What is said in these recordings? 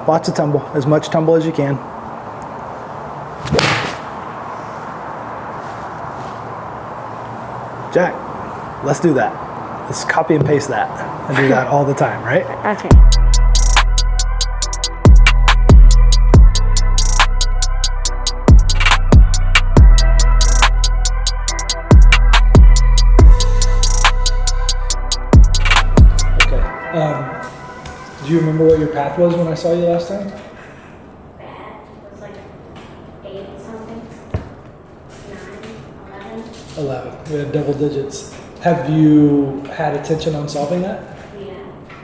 lots of tumble, as much tumble as you can. Jack, let's do that. Let's copy and paste that and do that all the time, right? Okay. Do you remember what your path was when I saw you last time? Bad. It was like 8 something. 9, 11. 11. We had double digits. Have you had attention on solving that? Yeah.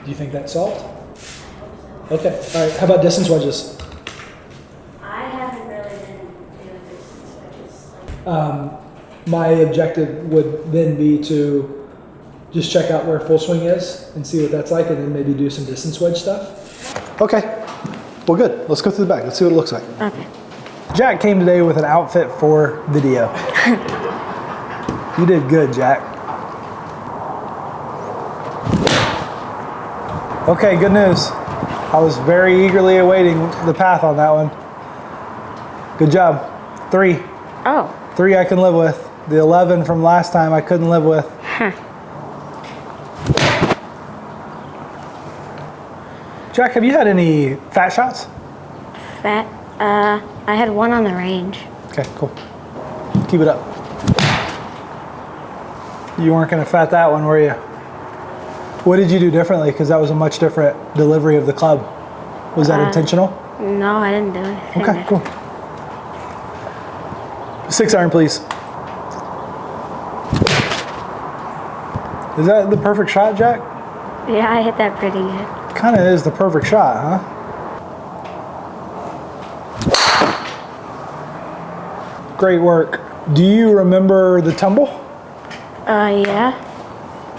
Do you think that's solved? I hope so. Okay. All right. How about distance wedges? I haven't really been doing distance wedges. My objective would then be to just check out where full swing is and see what that's like, and then maybe do some distance wedge stuff. Okay, well good. Let's go through the back. Let's see what it looks like. Okay. Jack came today with an outfit for video. You did good, Jack. Okay, good news. I was very eagerly awaiting the path on that one. Good job. 3. Oh. 3 I can live with. The 11 from last time I couldn't live with. Jack, have you had any fat shots? Fat? I had one on the range. Okay, cool. Keep it up. You weren't gonna fat that one, were you? What did you do differently? Because that was a much different delivery of the club. Was that intentional? No, I didn't do anything. Okay, cool. 6 iron, please. Is that the perfect shot, Jack? Yeah, I hit that pretty good. Kind of is the perfect shot, huh? Great work. Do you remember the tumble? Yeah.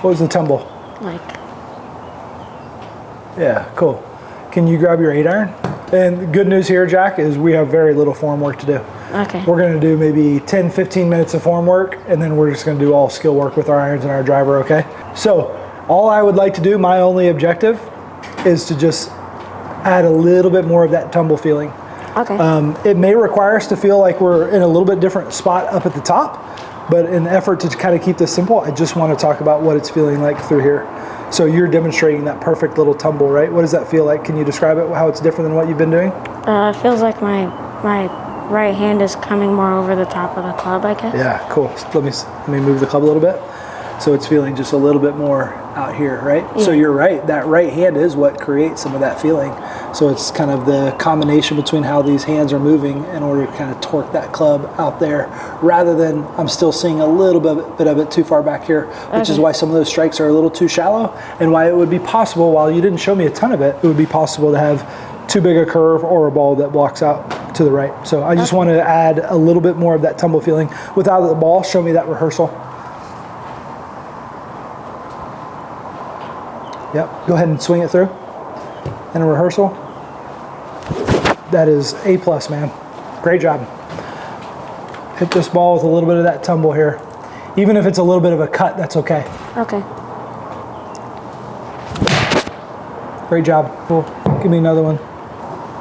What was the tumble? Like. Yeah, cool. Can you grab your 8 iron? And the good news here, Jack, is we have very little form work to do. Okay. We're gonna do maybe 10, 15 minutes of form work, and then we're just gonna do all skill work with our irons and our driver, okay? So, all I would like to do, my only objective, is to just add a little bit more of that tumble feeling. Okay. It may require us to feel like we're in a little bit different spot up at the top, but in the effort to kind of keep this simple, I just want to talk about what it's feeling like through here. So you're demonstrating that perfect little tumble, right? What does that feel like? Can you describe it, how it's different than what you've been doing? It feels like my right hand is coming more over the top of the club, I guess. Yeah, cool. So let me move the club a little bit. So it's feeling just a little bit more out here, right? Yeah. So you're right, that right hand is what creates some of that feeling. So it's kind of the combination between how these hands are moving in order to kind of torque that club out there, rather than I'm still seeing a little bit of it too far back here, which is why some of those strikes are a little too shallow, and why it would be possible, while you didn't show me a ton of it, it would be possible to have too big a curve or a ball that blocks out to the right. So I just want to add a little bit more of that tumble feeling without the ball. Show me that rehearsal. Yep, go ahead and swing it through. In a rehearsal. That is A+, man. Great job. Hit this ball with a little bit of that tumble here. Even if it's a little bit of a cut, that's okay. Okay. Great job. Cool. Give me another one.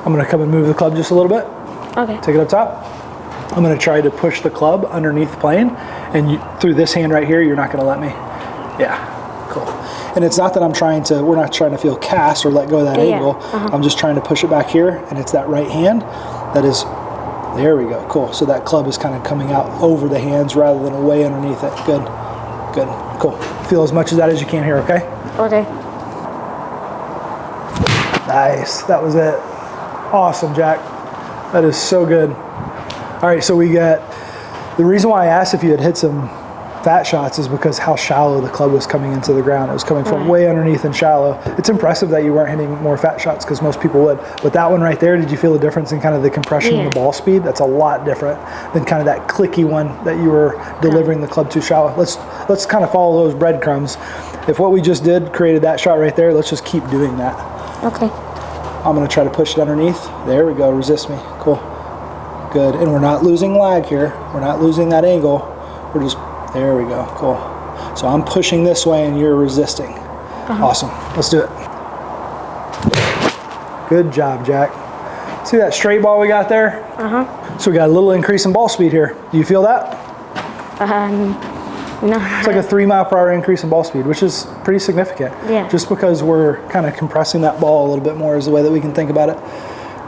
I'm gonna come and move the club just a little bit. Okay. Take it up top. I'm gonna try to push the club underneath the plane, and through this hand right here, you're not gonna let me. Yeah, cool. And it's not that we're not trying to feel cast or let go of that angle. I'm just trying to push it back here, and it's that right hand that is, there we go, cool. So that club is kind of coming out over the hands rather than way underneath it. Good, good, cool. Feel as much of that as you can here, okay? Okay. Nice, that was it. Awesome, Jack. That is so good. All right, so we got, the reason why I asked if you had hit some fat shots is because how shallow the club was coming into the ground. It was coming from way underneath and shallow. It's impressive that you weren't hitting more fat shots, because most people would. But that one right there, did you feel the difference in kind of the compression and the ball speed? That's a lot different than kind of that clicky one that you were delivering the club too shallow. Let's kind of follow those breadcrumbs. If what we just did created that shot right there, let's just keep doing that. Okay. I'm gonna try to push it underneath. There we go, resist me, cool. Good, and we're not losing lag here. We're not losing that angle. We're just, there we go, cool. So I'm pushing this way and you're resisting. Awesome, let's do it. Good job, Jack. See that straight ball we got there? Uh-huh. So we got a little increase in ball speed here. Do you feel that? No. It's like a 3 mile per hour increase in ball speed, which is pretty significant. Yeah. Just because we're kind of compressing that ball a little bit more is the way that we can think about it.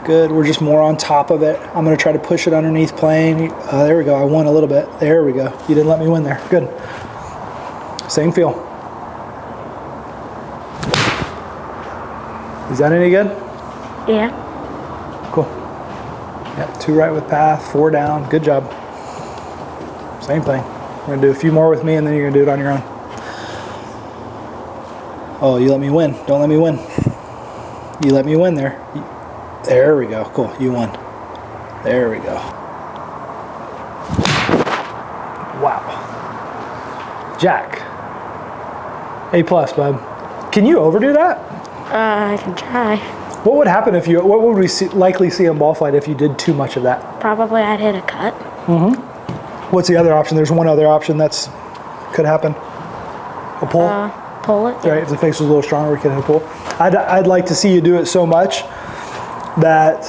Good, we're just more on top of it. I'm gonna try to push it underneath playing. There we go, I won a little bit. There we go. You didn't let me win there, good. Same feel. Is that any good? Yeah. Cool. Yep, 2 right with path, 4 down, good job. Same thing. We're gonna do a few more with me and then you're gonna do it on your own. Oh, you let me win. Don't let me win. You let me win there. There we go. Cool. You won. There we go. Wow. Jack. A+, bud. Can you overdo that? I can try. What would happen if you, what would we likely see in ball flight if you did too much of that? Probably I'd hit a cut. What's the other option? There's one other option that's could happen. A pull? Pull it. Right, if the face was a little stronger, we could hit a pull. I'd like to see you do it so much that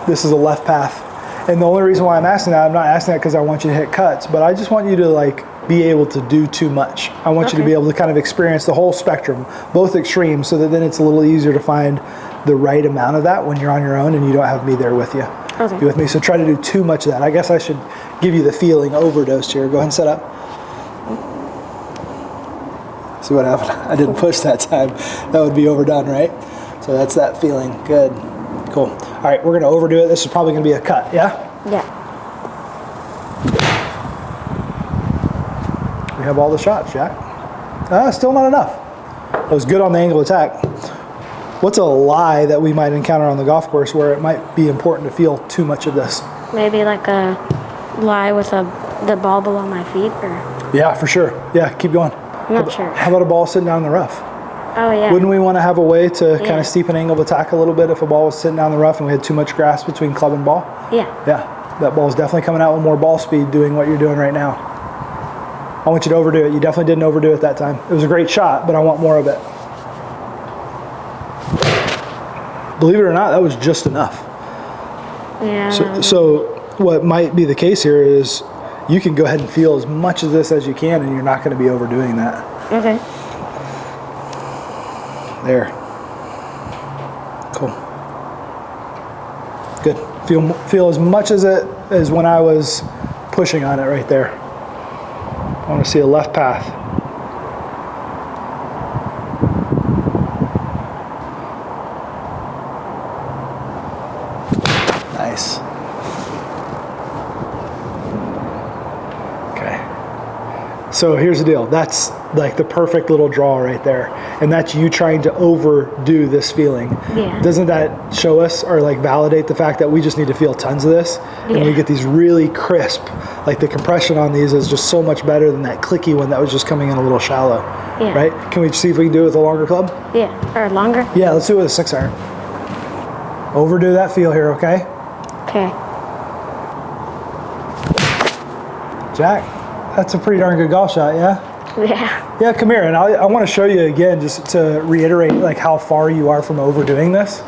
this is a left path. And the only reason why I'm asking that, I'm not asking that because I want you to hit cuts, but I just want you to like be able to do too much. I want you to be able to kind of experience the whole spectrum, both extremes, so that then it's a little easier to find the right amount of that when you're on your own and you don't have me there with you. Okay. You with me? So try to do too much of that. I guess I should give you the feeling overdosed here. Go ahead and set up. See what happened? I didn't push that time. That would be overdone, right? So that's that feeling. Good. Cool. All right, we're gonna overdo it. This is probably gonna be a cut, yeah? Yeah. We have all the shots, Jack. Still not enough. That was good on the angle attack. What's a lie that we might encounter on the golf course where it might be important to feel too much of this? Maybe like a lie with the ball below my feet, or? Yeah, for sure. Yeah, keep going. I'm not sure. How about a ball sitting down in the rough? Oh yeah. Wouldn't we want to have a way to kind of steepen angle of attack a little bit if a ball was sitting down the rough and we had too much grass between club and ball? Yeah. Yeah, that ball's definitely coming out with more ball speed doing what you're doing right now. I want you to overdo it. You definitely didn't overdo it that time. It was a great shot, but I want more of it. Believe it or not, that was just enough. Yeah. So what might be the case here is you can go ahead and feel as much of this as you can and you're not going to be overdoing that. Okay. There. Cool. Good. Feel as much as it as when I was pushing on it right there. I want to see a left path. Nice. Okay. So here's the deal. That's like the perfect little draw right there. And that's you trying to overdo this feeling. Yeah. Doesn't that show us or like validate the fact that we just need to feel tons of this? And we get these really crisp, like the compression on these is just so much better than that clicky one that was just coming in a little shallow. Yeah. Right? Can we see if we can do it with a longer club? Yeah. Or longer? Yeah, let's do it with a 6 iron. Overdo that feel here, okay? Okay. Jack, that's a pretty darn good golf shot, yeah? Yeah. Yeah, come here, and I want to show you again, just to reiterate, like how far you are from overdoing this.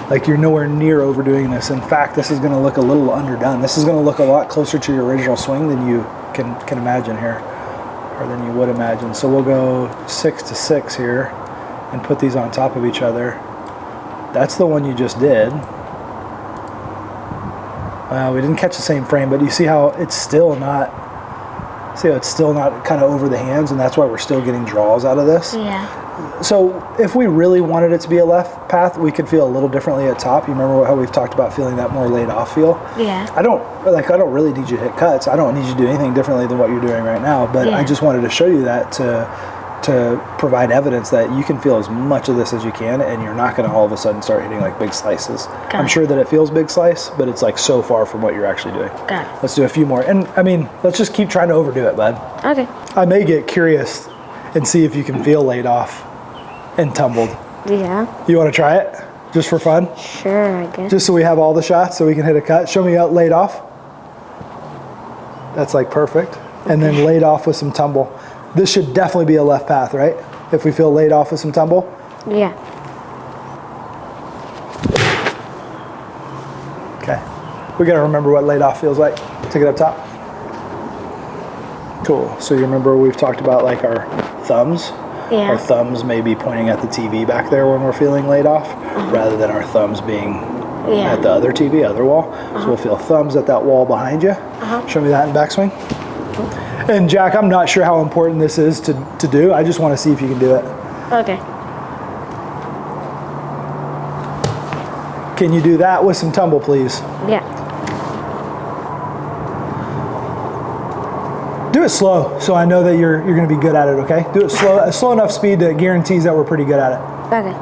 Like you're nowhere near overdoing this. In fact, this is going to look a little underdone. This is going to look a lot closer to your original swing than you can imagine here, or than you would imagine. So we'll go 6 to 6 here, and put these on top of each other. That's the one you just did. We didn't catch the same frame, but you see how it's still not. See how it's still not kind of over the hands, and that's why we're still getting draws out of this. Yeah. So if we really wanted it to be a left path, we could feel a little differently at top. You remember how we've talked about feeling that more laid off feel? Yeah. I don't really need you to hit cuts. I don't need you to do anything differently than what you're doing right now. But I just wanted to show you that to provide evidence that you can feel as much of this as you can, and you're not going to all of a sudden start hitting like big slices. I'm sure that it feels big slice, but it's like so far from what you're actually doing. Got it. Let's do a few more. And I mean, let's just keep trying to overdo it, bud. Okay. I may get curious and see if you can feel laid off and tumbled. Yeah. You want to try it? Just for fun? Sure, I guess. Just so we have all the shots so we can hit a cut. Show me out laid off. That's like perfect. And then laid off with some tumble. This should definitely be a left path, right? If we feel laid off with some tumble. Yeah. Okay. We gotta remember what laid off feels like. Take it up top. Cool. So you remember we've talked about like our thumbs? Yeah. Our thumbs may be pointing at the TV back there when we're feeling laid off, rather than our thumbs being at the other TV, other wall. So we'll feel thumbs at that wall behind you. Show me that in backswing. And Jack, I'm not sure how important this is to do. I just want to see if you can do it. Okay. Can you do that with some tumble, please? Yeah. Do it slow, so I know that you're going to be good at it. Okay. Do it slow, at slow enough speed that guarantees that we're pretty good at it. Okay.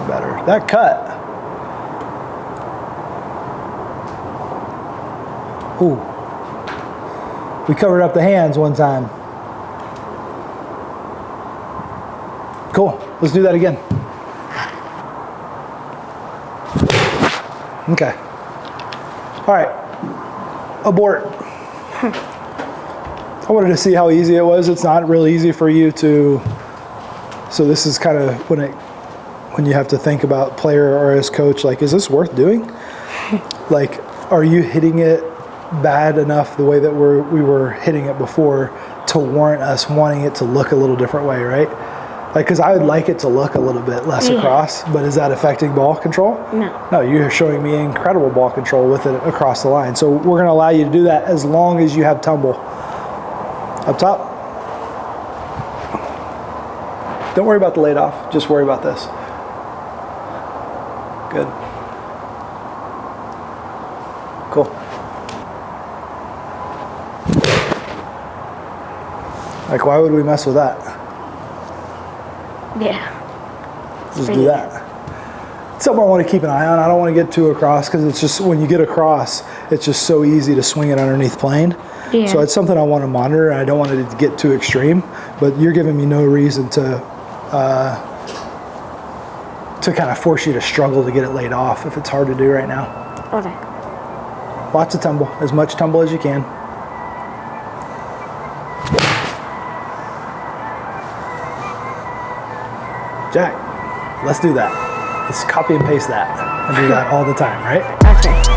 Better. That cut. Ooh. We covered up the hands one time. Cool. Let's do that again. Okay. All right. Abort. I wanted to see how easy it was. It's not really easy for you to. So this is kind of when you have to think about player or as coach, like, is this worth doing? Like, are you hitting it bad enough the way that we were hitting it before to warrant us wanting it to look a little different way, right? Like, because I would like it to look a little bit less across, but is that affecting ball control? No. No, you're showing me incredible ball control with it across the line. So we're going to allow you to do that as long as you have tumble. Up top. Don't worry about the laid off. Just worry about this. Good. Cool. Like, why would we mess with that? Yeah. Just do that. It's something I want to keep an eye on. I don't want to get too across because it's just, when you get across, it's just so easy to swing it underneath plane. Yeah. So it's something I want to monitor, and I don't want it to get too extreme, but you're giving me no reason to kind of force you to struggle to get it laid off if it's hard to do right now. Okay. Lots of tumble, as much tumble as you can. Jack, let's do that. Let's copy and paste that and do that all the time, right? Okay.